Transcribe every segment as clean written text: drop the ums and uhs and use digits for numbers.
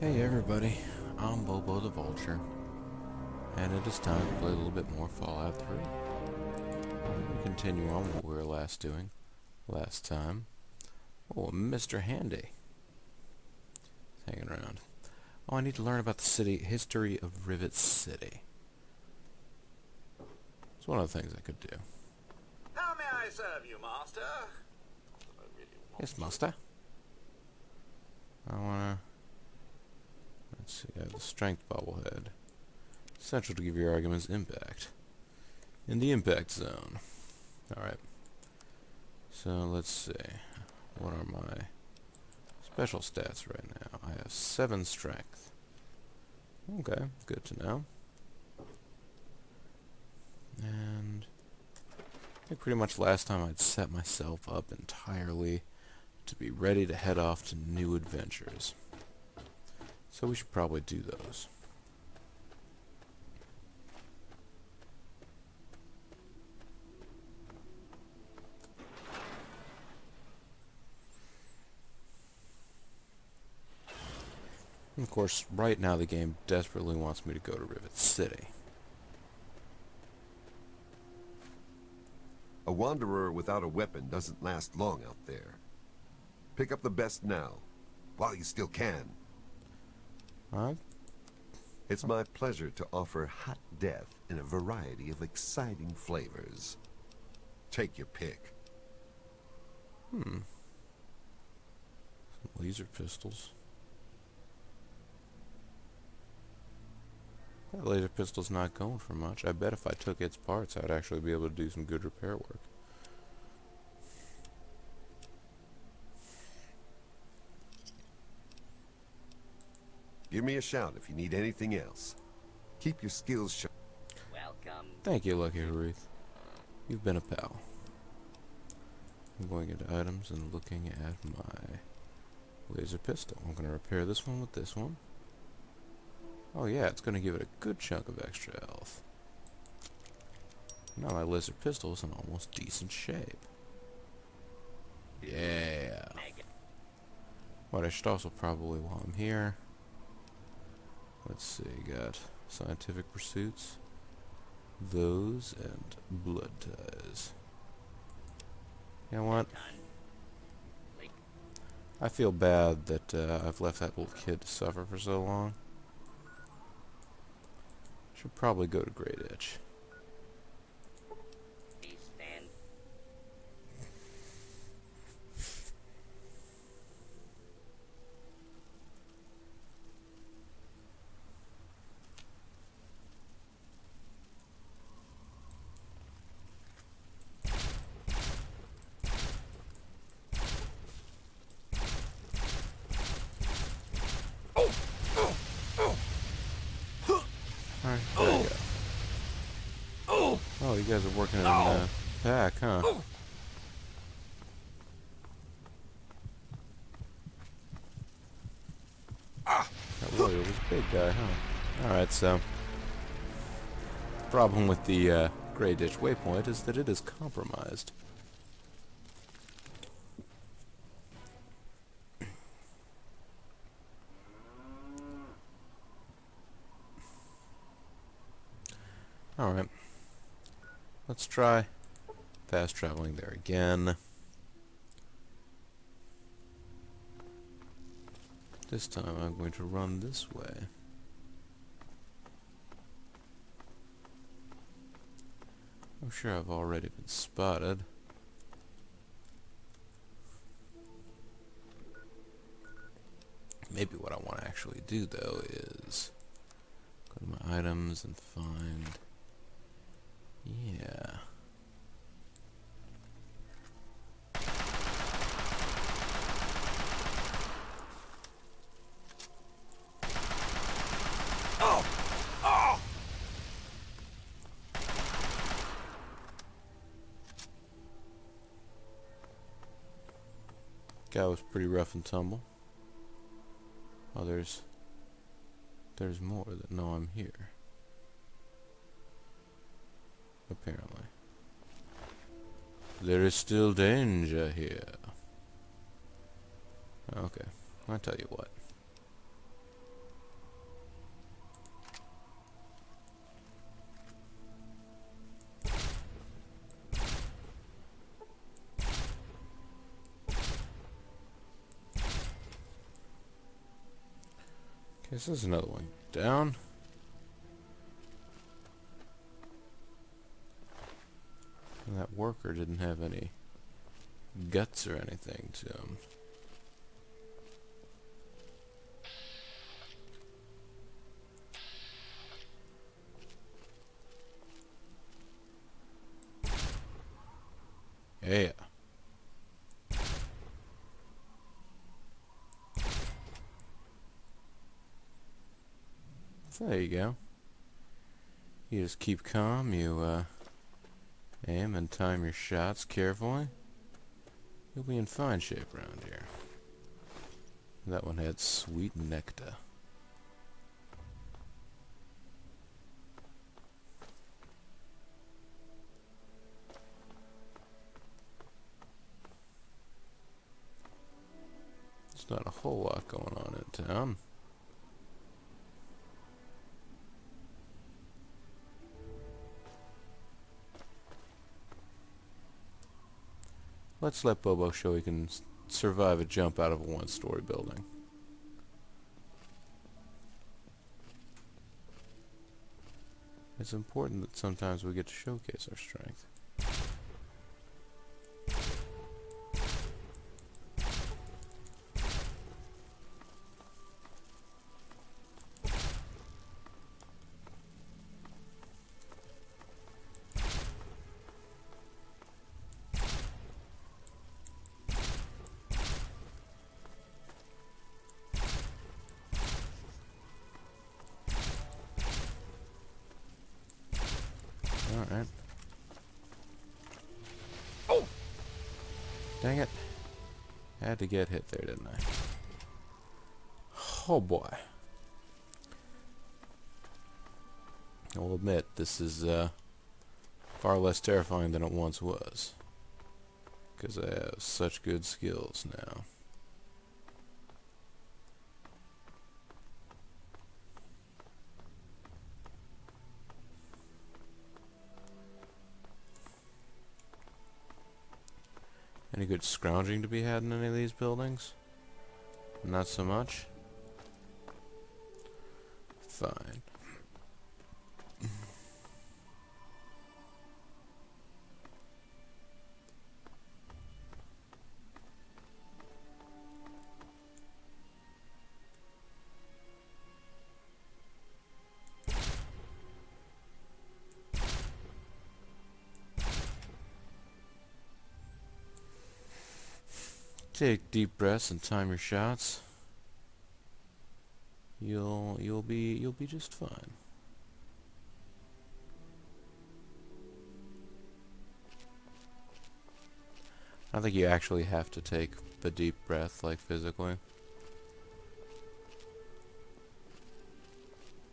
Hey everybody, I'm Bobo the Vulture, and it is time to play a little bit more Fallout 3. We continue on what we were last doing last time. Oh, Mr. Handy. He's hanging around. Oh, I need to learn about the history of Rivet City. It's one of the things I could do. How may I serve you, master? Yes, master. I wanna... Let's see, I have the strength bobblehead. Essential to give your arguments impact. In the impact zone. Alright. So, let's see. What are my special stats right now? I have 7 strength. Okay, good to know. And I think pretty much last time I'd set myself up entirely to be ready to head off to new adventures. So we should probably do those. And of course, right now the game desperately wants me to go to Rivet City. A wanderer without a weapon doesn't last long out there. Pick up the best now, while you still can. Alright. It's my pleasure to offer hot death in a variety of exciting flavors. Take your pick. Some laser pistols. That laser pistol's not going for much. I bet if I took its parts, I'd actually be able to do some good repair work. Give me a shout if you need anything else. Keep your skills sharp. Welcome. Thank you, Lucky Harith. You've been a pal. I'm going into items and looking at my laser pistol. I'm going to repair this one with this one. Oh yeah, it's going to give it a good chunk of extra health. Now my laser pistol is in almost decent shape. Yeah. What I should also probably, while I'm here... Let's see, got scientific pursuits, those, and blood ties. You know what? I feel bad that I've left that little kid to suffer for so long. Should probably go to Great Itch. Alright, there we go. Oh, you guys are working in the pack, huh? That warrior was a big guy, huh? Alright, so... The problem with the Grey Ditch waypoint is that it is compromised. Alright. Let's try fast traveling there again. This time I'm going to run this way. I'm sure I've already been spotted. Maybe what I want to actually do though is go to my items and find... Yeah. Guy was pretty rough and tumble. Oh, there's more that know I'm here. Apparently. There is still danger here. Okay, I'll tell you what. This is another one down. And that worker didn't have any guts or anything to him. Yeah. So there you go. You just keep calm, you aim and time your shots carefully. You'll be in fine shape around here. That one had sweet nectar. There's not a whole lot going on in town. Let's let Bobo show he can survive a jump out of a one-story building. It's important that sometimes we get to showcase our strength. Alright. Oh! Dang it. I had to get hit there, didn't I? Oh boy. I will admit, this is far less terrifying than it once was. Because I have such good skills now. Any good scrounging to be had in any of these buildings? Not so much? Fine. Take deep breaths and time your shots. You'll be just fine. I don't think you actually have to take the deep breath, like physically.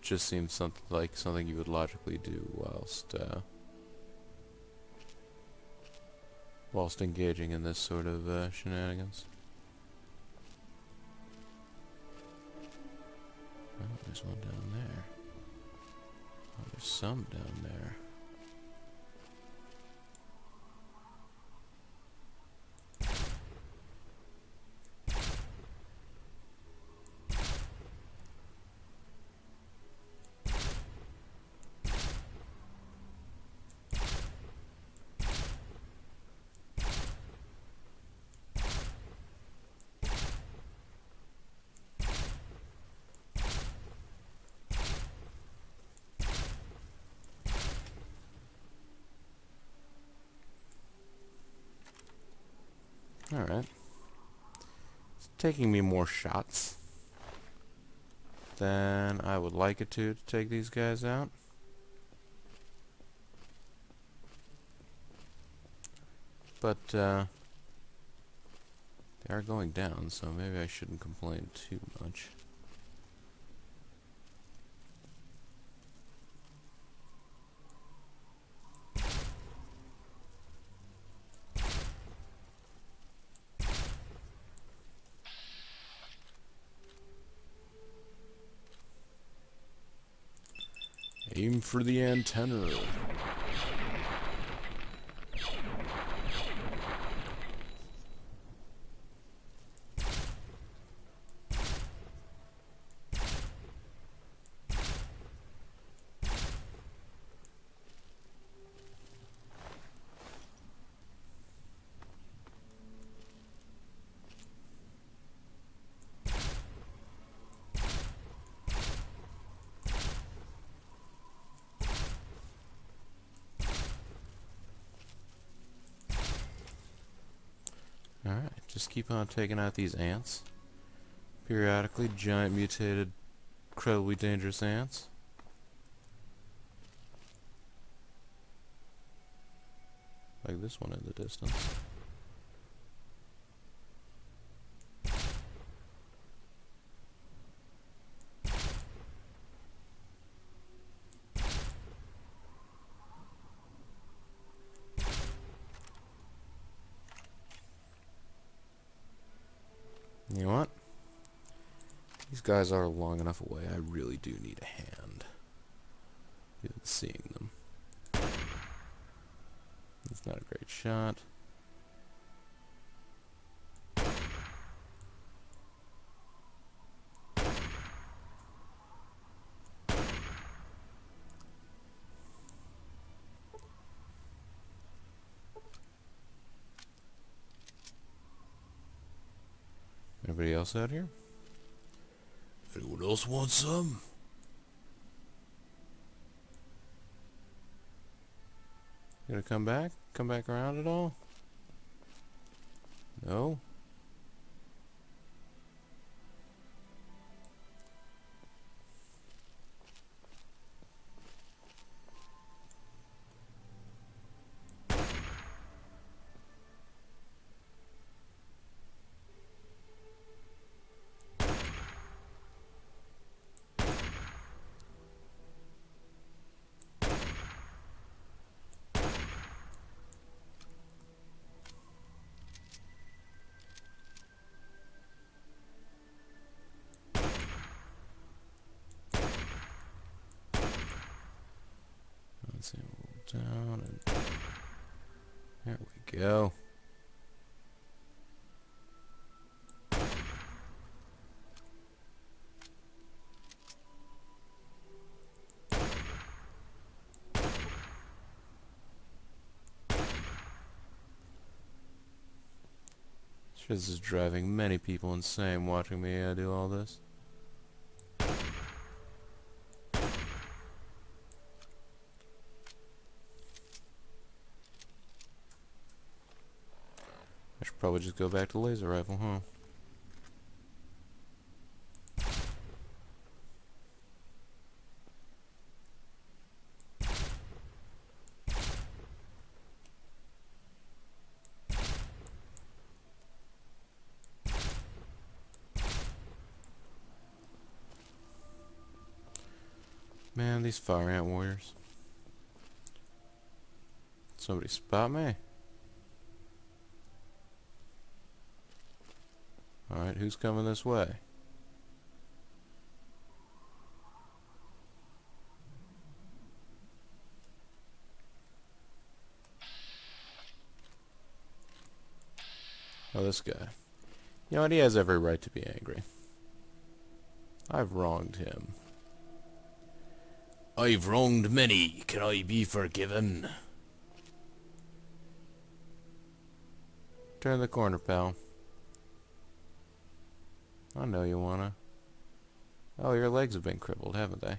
Just seems something like something you would logically do whilst engaging in this sort of shenanigans. Oh, there's one down there. Oh, there's some down there. Alright. It's taking me more shots than I would like it to take these guys out. But, they are going down, so maybe I shouldn't complain too much. Aim for the antenna. Just keep on taking out these ants. Periodically, giant mutated, incredibly dangerous ants. Like this one in the distance. You know what? These guys are long enough away. I really do need a hand in seeing them. It's not a great shot. Anybody else out here? Anyone else want some? You gonna come back? Come back around at all? No? Let's see, roll down and there we go. Sure, this is driving many people insane watching me do all this. I should probably just go back to the laser rifle, huh? Man, these fire ant warriors. Somebody spot me? Alright, who's coming this way? Oh, this guy. You know what? He has every right to be angry. I've wronged him. I've wronged many. Can I be forgiven? Turn the corner, pal. I know you wanna. Oh, your legs have been crippled, haven't they?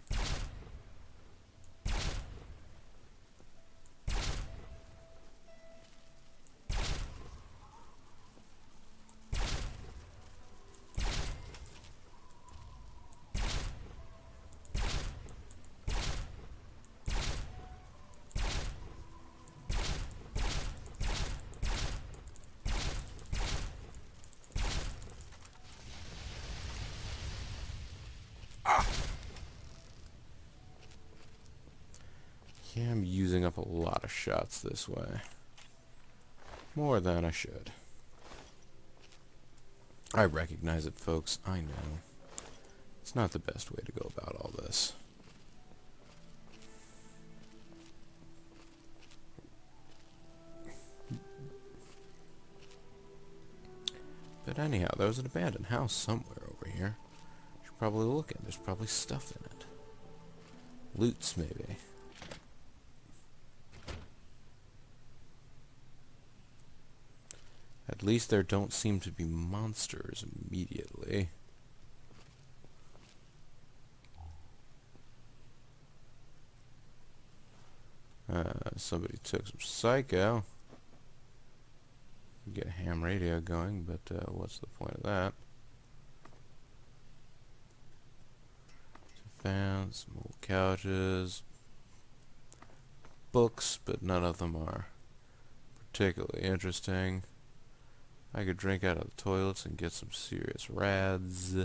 Yeah, I'm using up a lot of shots this way. More than I should. I recognize it, folks. I know. It's not the best way to go about all this. But anyhow, there was an abandoned house somewhere over here. Should probably look in. There's probably stuff in it. Loots, maybe. At least there don't seem to be monsters immediately. Somebody took some psycho. get a ham radio going, but what's the point of that? Fans, more couches, books, but none of them are particularly interesting. I could drink out of the toilets and get some serious rads.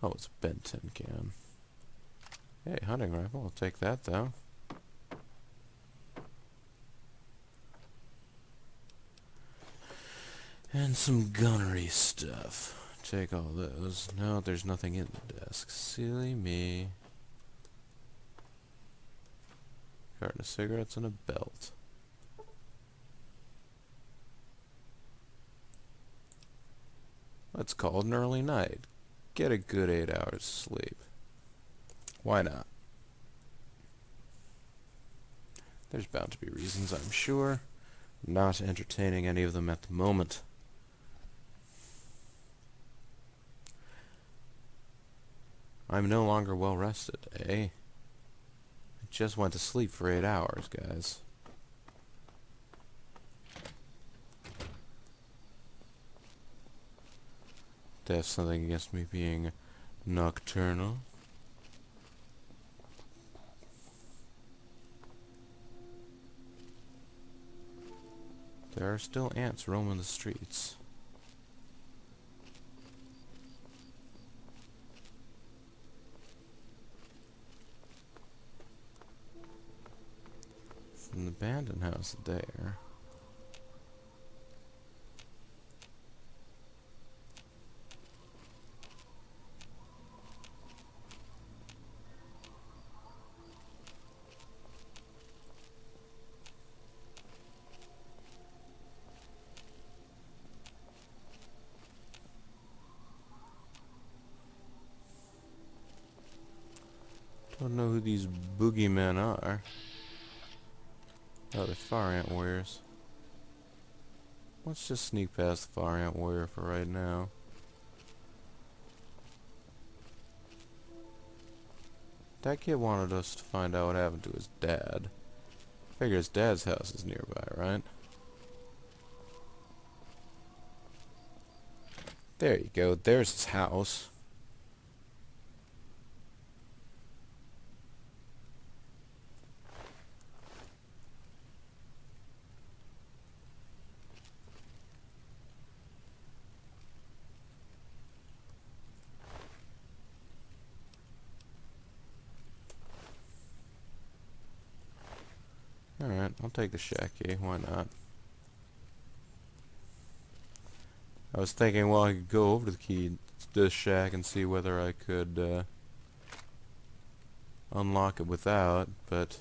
Oh, it's a bent tin can. Hey, hunting rifle, I'll take that though. And some gunnery stuff. Take all those. No, there's nothing in the desk. Silly me. Carton of cigarettes and a belt. Let's call it an early night. Get a good 8 hours sleep. Why not? There's bound to be reasons, I'm sure. Not entertaining any of them at the moment. I'm no longer well rested, eh? I just went to sleep for 8 hours, guys. To have something against me being nocturnal. There are still ants roaming the streets. From the abandoned house there. Don't know who these boogeymen are. Oh, they're fire ant warriors. Let's just sneak past the fire ant warrior for right now. That kid wanted us to find out what happened to his dad. Figure his dad's house is nearby, right? There you go, there's his house. Alright, I'll take the shack key, why not? I was thinking, well, I could go over to the shack and see whether I could unlock it without, but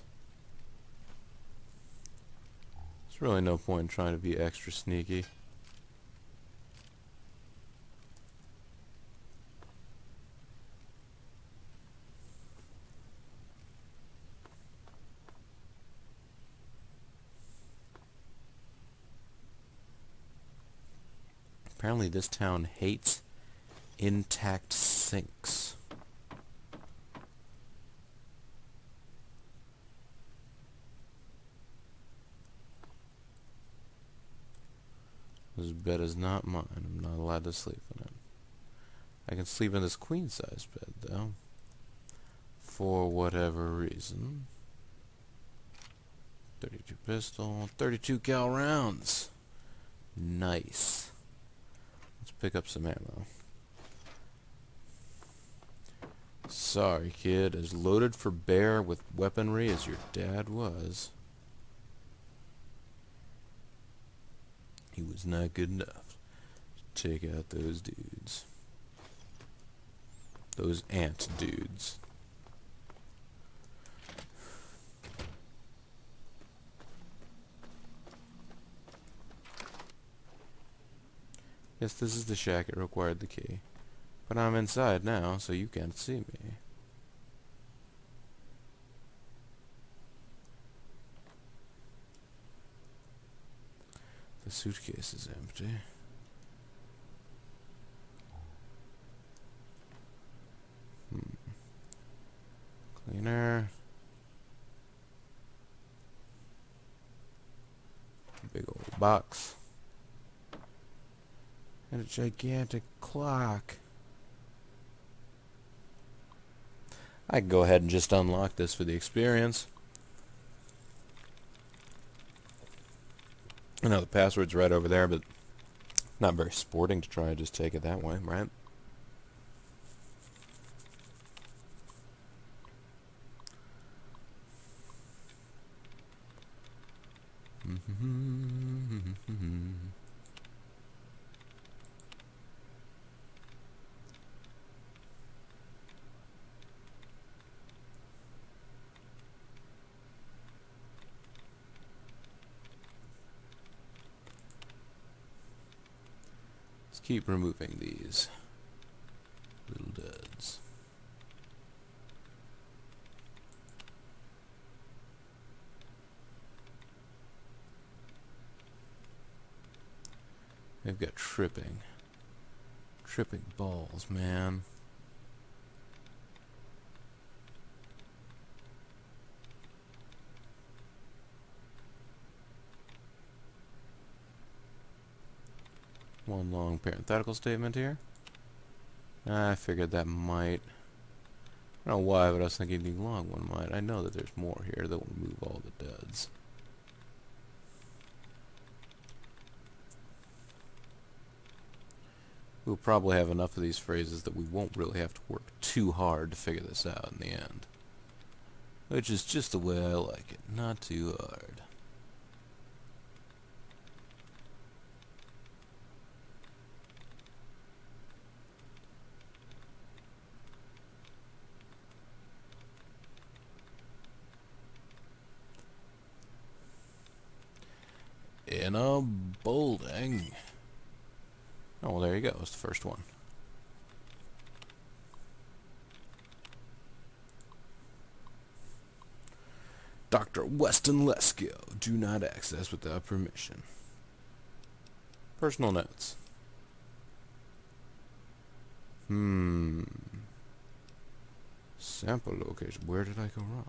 there's really no point in trying to be extra sneaky. Apparently this town hates intact sinks. This bed is not mine. I'm not allowed to sleep in it. I can sleep in this queen-size bed, though. For whatever reason. 32 pistol, 32 cal rounds. Nice. Let's pick up some ammo. Sorry, kid. As loaded for bear with weaponry as your dad was. He was not good enough to take out those dudes. Those ant dudes. Yes, this is the shack. It required the key. But I'm inside now, so you can't see me. The suitcase is empty. Cleaner. Big old box. And a gigantic clock. I can go ahead and just unlock this for the experience. I know the password's right over there, but not very sporting to try and just take it that way, right? Let's keep removing these little duds. They've got tripping. Tripping balls, man. One long parenthetical statement here. I figured that might. I don't know why, but I was thinking the long one might. I know that there's more here that will remove all the duds. We'll probably have enough of these phrases that we won't really have to work too hard to figure this out in the end. Which is just the way I like it, not too hard. In a building. Oh, well, there you go. It's the first one. Dr. Weston Lesko. Do not access without permission. Personal notes. Sample location. Where did I go wrong?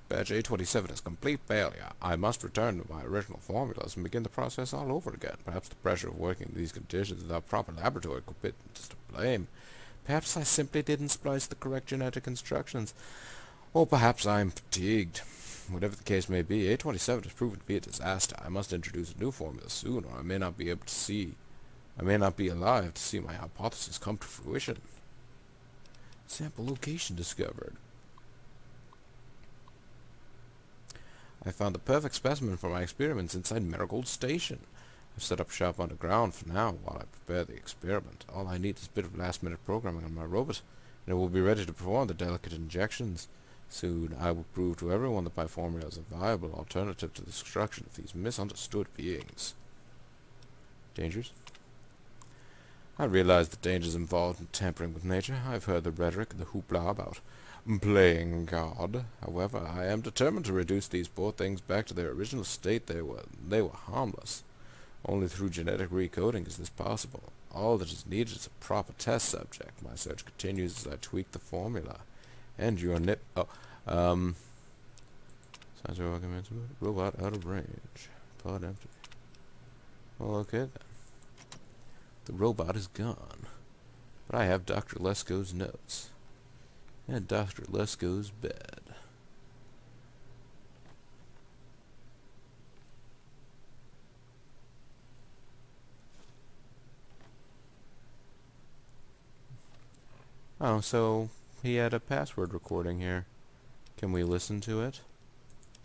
Batch A27 is complete failure. I must return to my original formulas and begin the process all over again. Perhaps the pressure of working in these conditions without proper laboratory equipment is to blame. Perhaps I simply didn't splice the correct genetic instructions. Or perhaps I am fatigued. Whatever the case may be, A27 has proven to be a disaster. I must introduce a new formula soon, or I may not be alive to see my hypothesis come to fruition. Sample location discovered. I found the perfect specimen for my experiments inside Marigold Station. I've set up shop underground for now while I prepare the experiment. All I need is a bit of last-minute programming on my robot, and it will be ready to perform the delicate injections. Soon I will prove to everyone that my formula is a viable alternative to the destruction of these misunderstood beings. Dangers? I realize the dangers involved in tampering with nature. I've heard the rhetoric and the hoopla about playing God. However, I am determined to reduce these poor things back to their original state. They were harmless. Only through genetic recoding is this possible. All that is needed is a proper test subject. My search continues as I tweak the formula. And your science arguments, robot out of range. Pod empty. Well, okay then. The robot is gone. But I have Dr. Lesko's notes. And Dr. Lesko's bed. Oh, so he had a password recording here. Can we listen to it?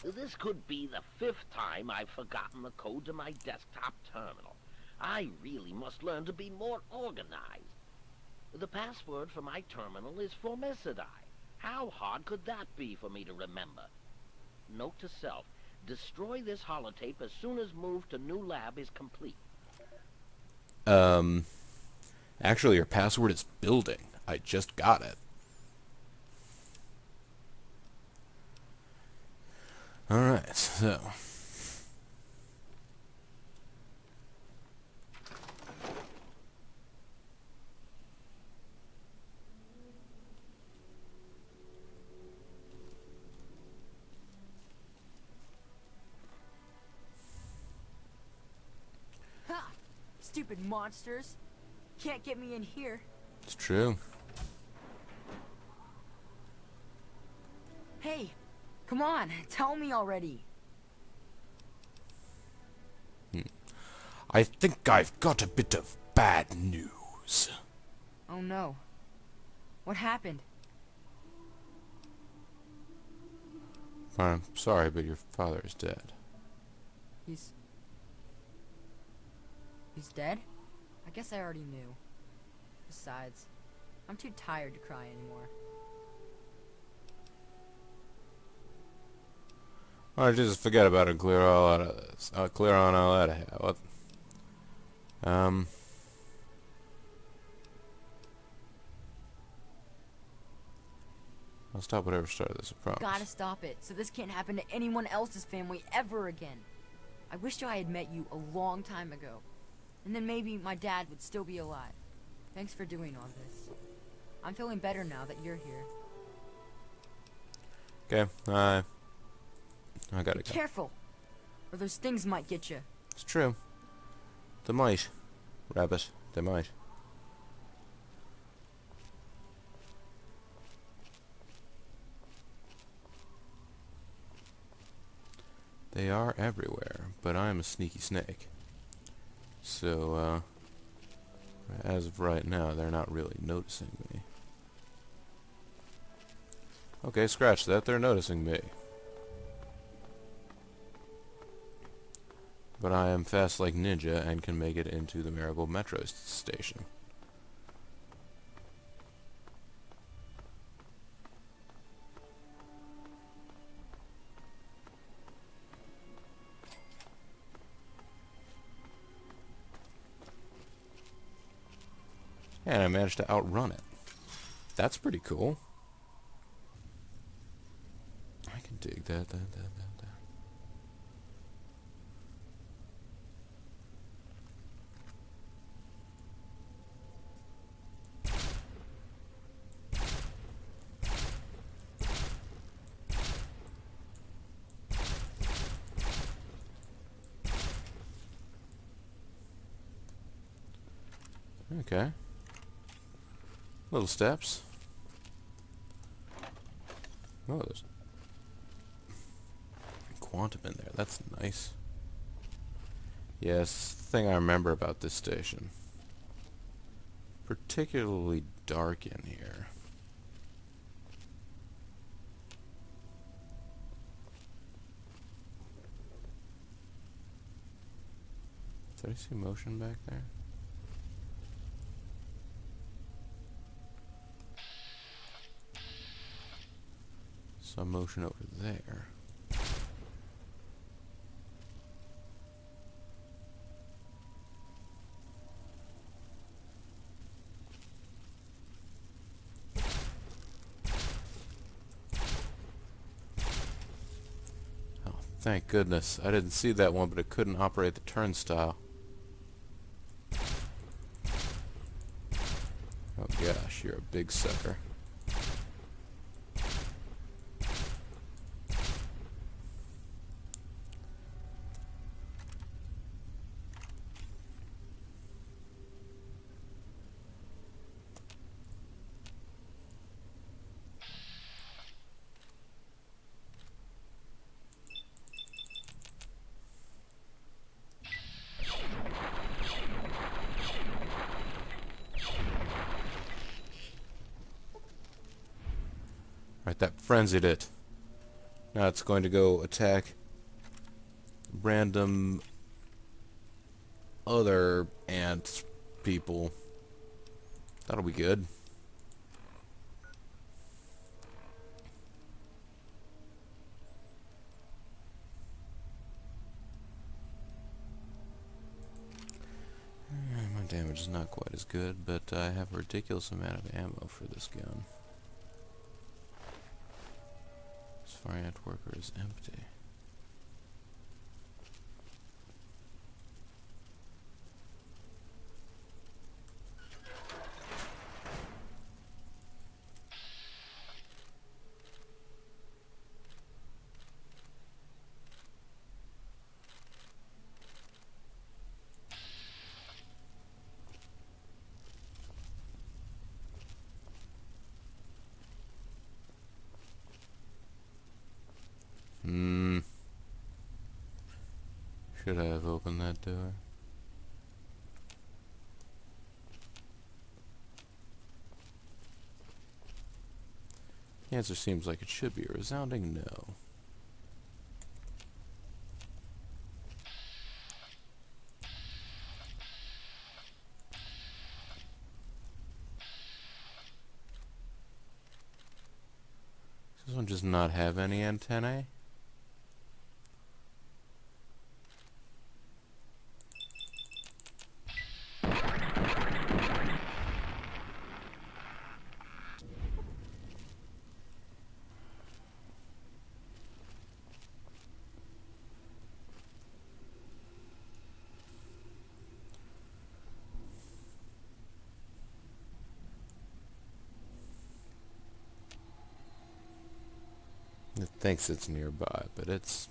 This could be the 5th time I've forgotten the code to my desktop terminal. I really must learn to be more organized. The password for my terminal is Formicidae. How hard could that be for me to remember? Note to self, destroy this holotape as soon as move to new lab is complete. Actually your password is building. I just got it. Alright, so Stupid monsters. Can't get me in here. It's true. Hey, come on, tell me already. I think I've got a bit of bad news. Oh no. What happened? I'm sorry, but your father is dead. He's dead? I guess I already knew. Besides, I'm too tired to cry anymore. Why don't you just forget about it and clear all out of this? Clear on all out of here. What? I'll stop whatever started this, I promise. Gotta stop it, so this can't happen to anyone else's family ever again. I wish I had met you a long time ago. And then maybe my dad would still be alive. Thanks for doing all this. I'm feeling better now that you're here. Okay, I gotta Be go. careful, or those things might get you. It's true. They might. Rabbit, they might. They are everywhere, but I'm a sneaky snake. So, as of right now, they're not really noticing me. Okay, scratch that, they're noticing me. But I am fast like Ninja and can make it into the Marigold Metro station. And I managed to outrun it. That's pretty cool. I can dig that. Okay. Little steps. Oh, there's quantum in there. That's nice. Yes, the thing I remember about this station. Particularly dark in here. Did I see motion back there? Some motion over there. Oh, thank goodness. I didn't see that one, but it couldn't operate the turnstile. Oh gosh, you're a big sucker. Right, that frenzied it. Now it's going to go attack random other ant people. That'll be good. My damage is not quite as good, but I have a ridiculous amount of ammo for this gun. This variant worker is empty. Should I have opened that door? The answer seems like it should be a resounding no. Does this one just not have any antennae? It thinks it's nearby, but it's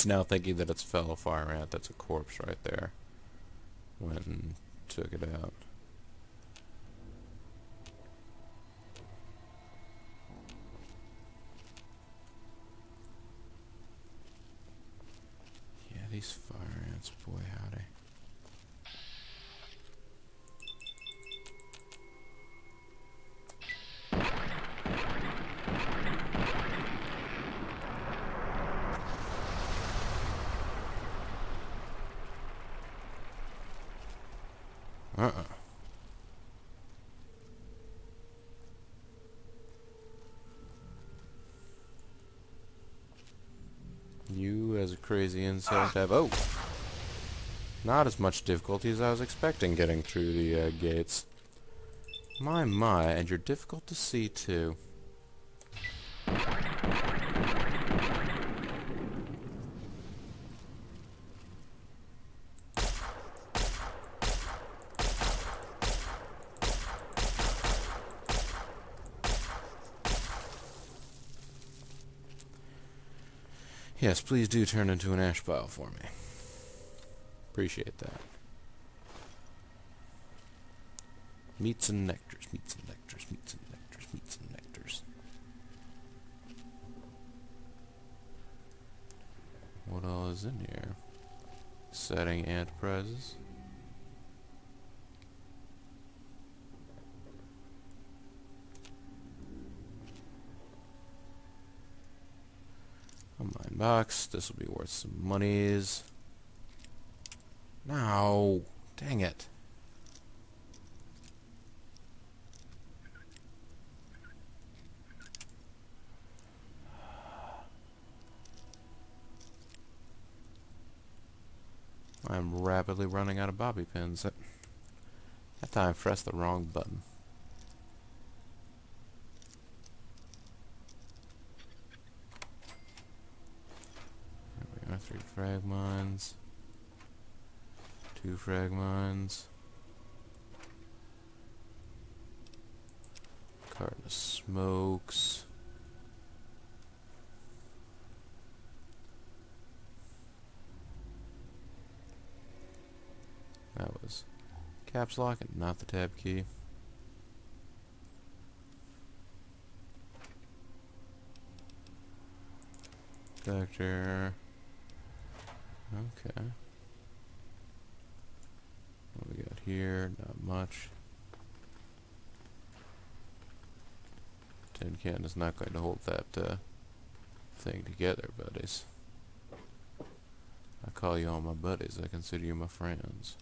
now thinking that its fellow fire ant that's a corpse right there went and took it out. Yeah, these fire ants, boy howdy. You, as a crazy insect, have... Oh! Not as much difficulty as I was expecting getting through the gates. My, and you're difficult to see, too. Yes, please do turn into an ash pile for me. Appreciate that. Meats and nectars, meats and nectars, meats and nectars, meats and nectars. What all is in here? Exciting ant prizes. A mine box. This will be worth some monies. No! Dang it. I'm rapidly running out of bobby pins. That time I pressed the wrong button. There we are, 3 frag mines. 2 frag mines. Carton of smokes. That was caps lock and not the tab key. Vector. Okay. What we got here? Not much. Tin can is not going to hold that thing together, buddies. I call you all my buddies. I consider you my friends.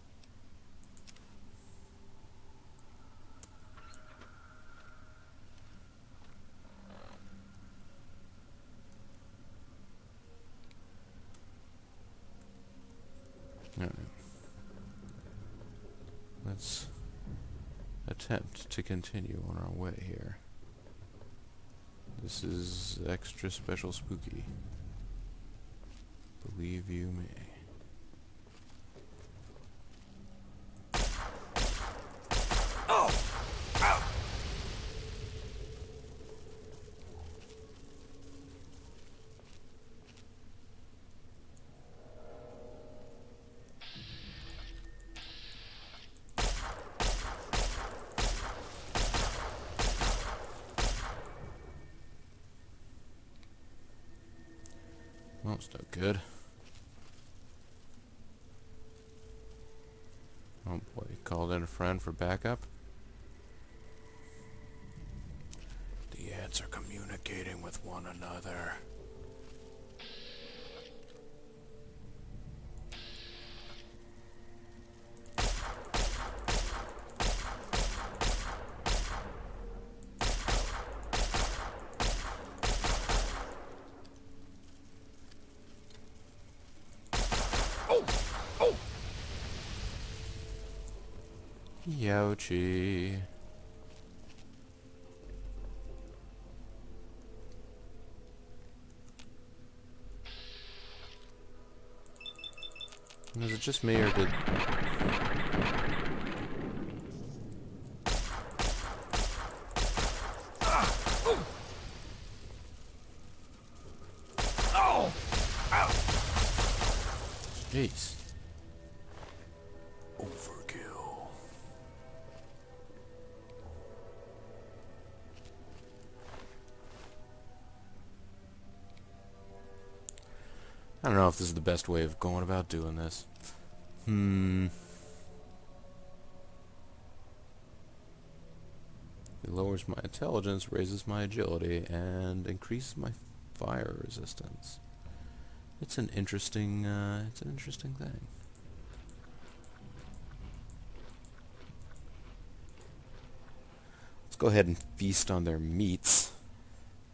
Alright. Let's attempt to continue on our way here. This is extra special spooky. Believe you me. Oh! Ow! that was no good. Oh boy, he called in a friend for backup. The ants are communicating with one another. Youchie. Was it just me, or did... Jeez. Overkill. I don't know if this is the best way of going about doing this. It lowers my intelligence, raises my agility, and increases my fire resistance. It's an interesting thing. Let's go ahead and feast on their meats.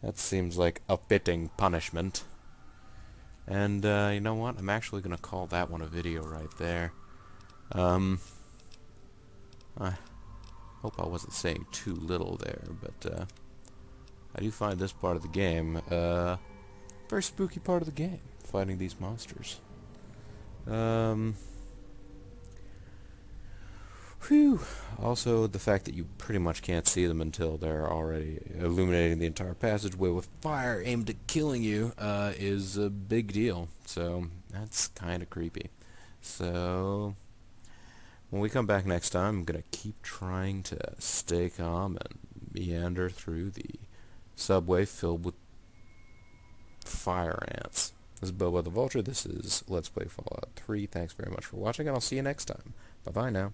That seems like a fitting punishment. And, you know what? I'm actually gonna call that one a video right there. I hope I wasn't saying too little there, but, I do find this part of the game, very spooky part of the game, fighting these monsters. Whew. Also, the fact that you pretty much can't see them until they're already illuminating the entire passageway with fire aimed at killing you is a big deal. So, that's kind of creepy. So, when we come back next time, I'm going to keep trying to stay calm and meander through the subway filled with fire ants. This is Bobo the Vulture. This is Let's Play Fallout 3. Thanks very much for watching, and I'll see you next time. Bye-bye now.